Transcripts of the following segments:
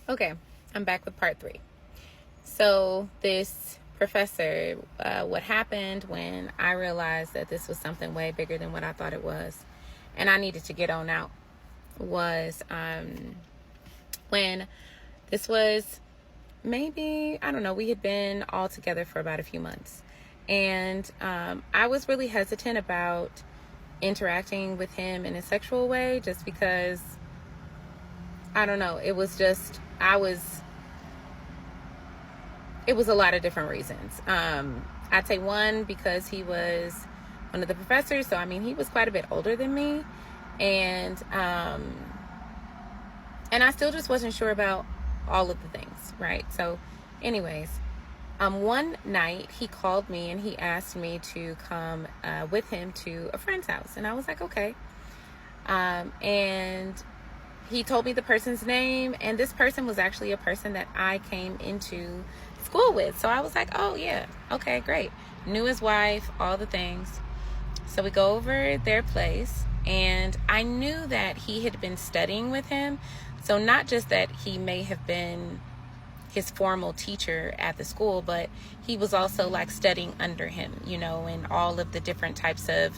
Okay, I'm back with part 3. So this professor, what happened when I realized that this was something way bigger than what I thought it was, and I needed to get on out, was when this was maybe, I don't know, we had been all together for about a few months. And I was really hesitant about interacting with him in a sexual way just because, I don't know, it was a lot of different reasons. I'd say one, because he was one of the professors. So, I mean, he was quite a bit older than me. And I still just wasn't sure about all of the things, right? So, anyways, one night he called me and he asked me to come with him to a friend's house. And I was like, okay. And he told me the person's name, and this person was actually a person that I came into school with. So I was like, oh yeah, okay, great. Knew his wife, all the things. So we go over their place, and I knew that he had been studying with him. So not just that he may have been his formal teacher at the school, but he was also like studying under him, and all of the different types of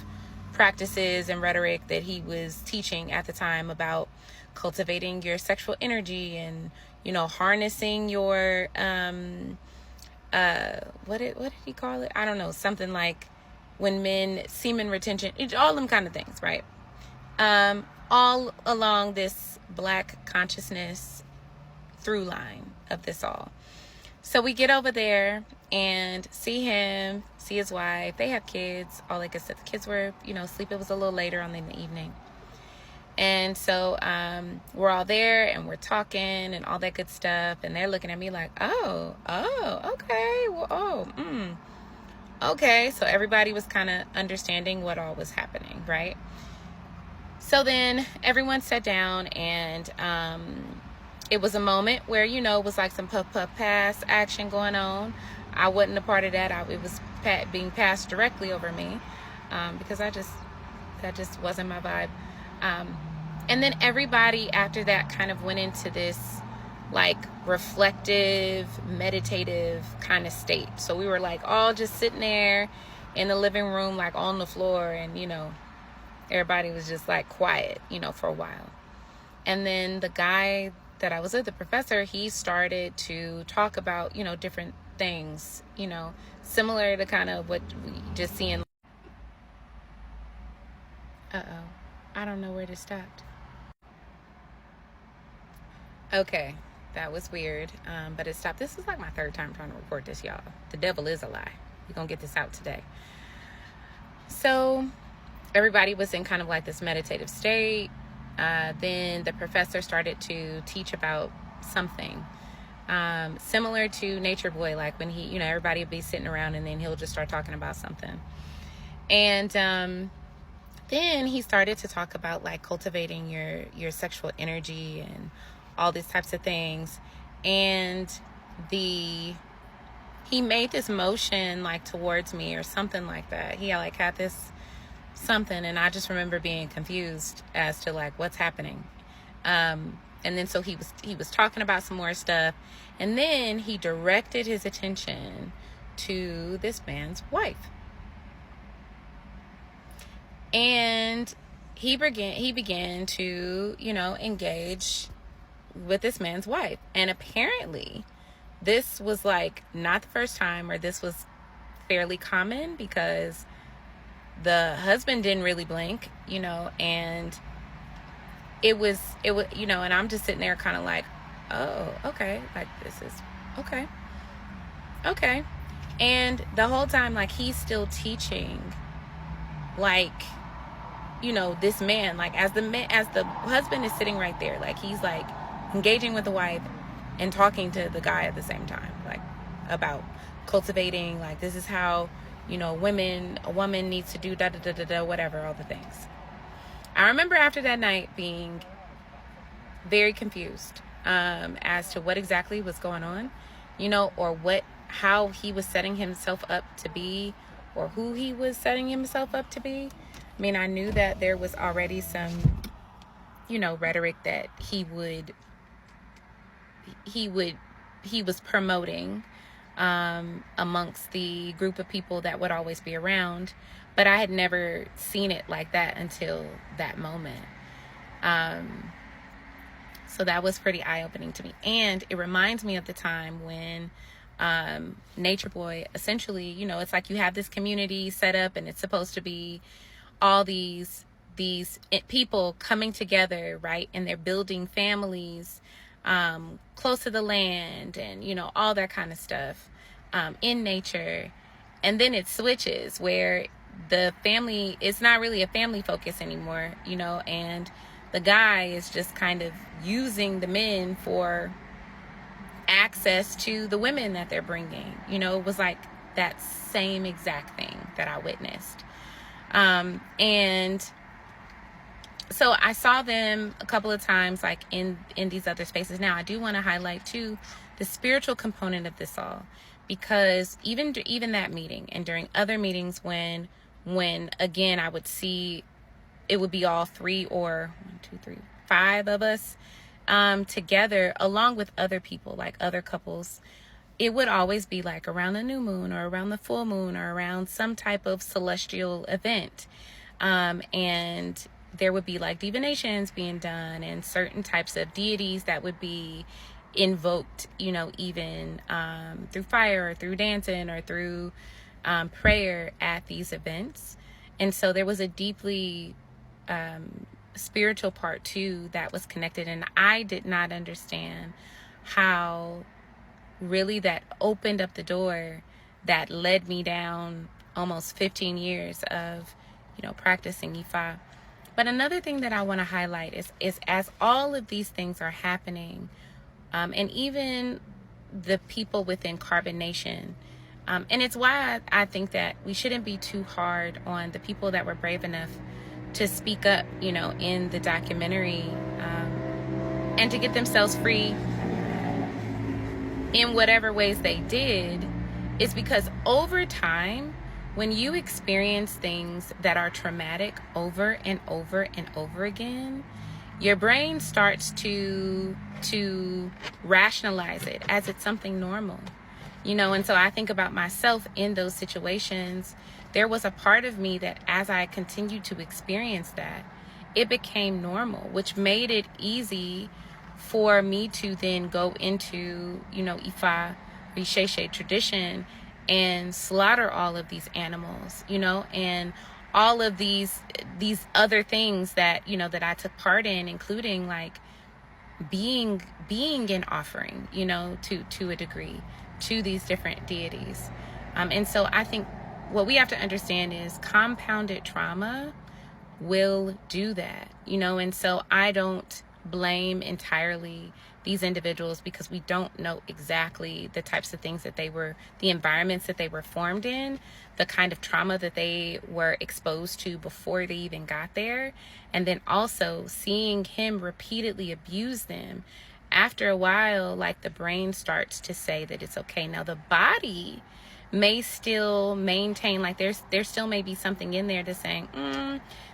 practices and rhetoric that he was teaching at the time about cultivating your sexual energy and harnessing your what did he call it? I don't know, something like when men, semen retention, all them kind of things, right? All along this Black consciousness through line of this all. So we get over there and see him, see his wife. They have kids, all that good stuff. The kids were, asleep. It was a little later on in the evening. And so we're all there and we're talking and all that good stuff. And they're looking at me like, oh, okay. Well, okay. So everybody was kind of understanding what all was happening, right? So then everyone sat down, and it was a moment where, it was like some puff pass action going on. I wasn't a part of that. It was being passed directly over me because that just wasn't my vibe. And then everybody after that kind of went into this like reflective, meditative kind of state. So we were like all just sitting there in the living room, like on the floor, and everybody was just like quiet, for a while. And then the guy that I was with, the professor, he started to talk about, different things, similar to kind of what we just seeing. I don't know where this stopped. Okay, that was weird, but it stopped. This is like my third time trying to record this, y'all. The devil is a lie. We're gonna get this out today. So everybody was in kind of like this meditative state. Then the professor started to teach about something similar to Nature Boy, like when he, everybody would be sitting around and then he'll just start talking about something. And then he started to talk about like cultivating your sexual energy and all these types of things. And he made this motion like towards me or something like that. He like had this something, and I just remember being confused as to like what's happening. And then so he was talking about some more stuff, and then he directed his attention to this man's wife. And he began to, engage with this man's wife. And apparently this was like not the first time, or this was fairly common, because the husband didn't really blink, and it was, and I'm just sitting there kind of like, oh, okay, like this is okay. And the whole time, like, he's still teaching, like, this man, like, as the husband is sitting right there, like, he's like engaging with the wife and talking to the guy at the same time, like, about cultivating, like, this is how, a woman needs to do whatever, all the things. I remember after that night being very confused as to what exactly was going on, or how he was setting himself up to be, or who he was setting himself up to be. I mean, I knew that there was already some, rhetoric that he he was promoting amongst the group of people that would always be around. But I had never seen it like that until that moment. So that was pretty eye-opening to me. And it reminds me of the time when Nature Boy, essentially, you know, it's like you have this community set up and it's supposed to be all these people coming together, right? And they're building families close to the land and, you know, all that kind of stuff in nature. And then it switches where the family, it's not really a family focus anymore, you know, and the guy is just kind of using the men for access to the women that they're bringing. You know, it was like that same exact thing that I witnessed. And so I saw them a couple of times, like in these other spaces. Now, I do want to highlight too the spiritual component of this all, because even that meeting and during other meetings when again I would see it would be all 3 or 1, 2, 3, 5 of us together, along with other people, like other couples. It would always be like around the new moon or around the full moon or around some type of celestial event. And there would be like divinations being done and certain types of deities that would be invoked, you know, even through fire or through dancing or through prayer at these events. And so there was a deeply spiritual part too that was connected, and I did not understand how really that opened up the door that led me down almost 15 years of, you know, practicing Ifa. But another thing that I want to highlight is as all of these things are happening, and even the people within Carbon Nation, and it's why I think that we shouldn't be too hard on the people that were brave enough to speak up, you know, in the documentary, and to get themselves free in whatever ways they did, is because over time, when you experience things that are traumatic over and over and over again, your brain starts to rationalize it as it's something normal, you know. And so I think about myself in those situations. There was a part of me that as I continued to experience that, it became normal, which made it easy for me to then go into, you know, Ifa, Risheshe tradition and slaughter all of these animals, you know, and all of these other things that, you know, that I took part in, including like being an offering, you know, to a degree, to these different deities. And so I think what we have to understand is compounded trauma will do that, you know. And so I don't blame entirely these individuals, because we don't know exactly the types of things that they were, the environments that they were formed in, the kind of trauma that they were exposed to before they even got there. And then also seeing him repeatedly abuse them. After a while, like, the brain starts to say that it's okay. Now the body may still maintain, like, there still may be something in there that's saying,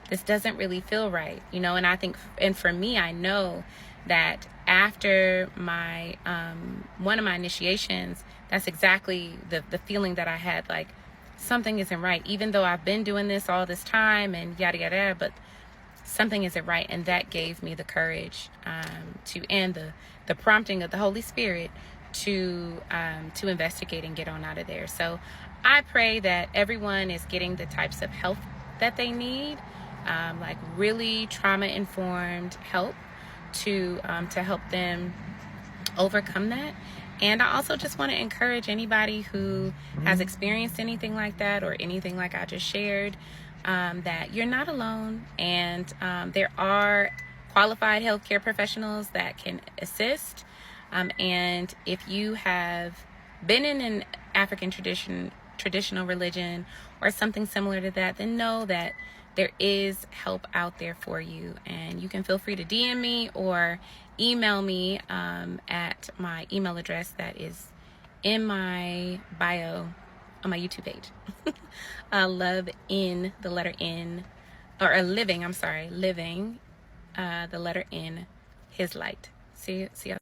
this doesn't really feel right, you know. And I think, and for me, I know that after my one of my initiations, that's exactly the feeling that I had, like something isn't right, even though I've been doing this all this time and yada yada, but something isn't right. And that gave me the courage to, and the prompting of the Holy Spirit to investigate and get on out of there. So I pray that everyone is getting the types of help that they need, like really trauma-informed help to help them overcome that. And I also just want to encourage anybody who has experienced anything like that, or anything like I just shared, that you're not alone, and there are qualified healthcare professionals that can assist. And if you have been in an African traditional religion or something similar to that, then know that there is help out there for you. And you can feel free to DM me or email me at my email address that is in my bio on my YouTube page. Love in the letter N, or a living, I'm sorry, living the letter N, his light. See you.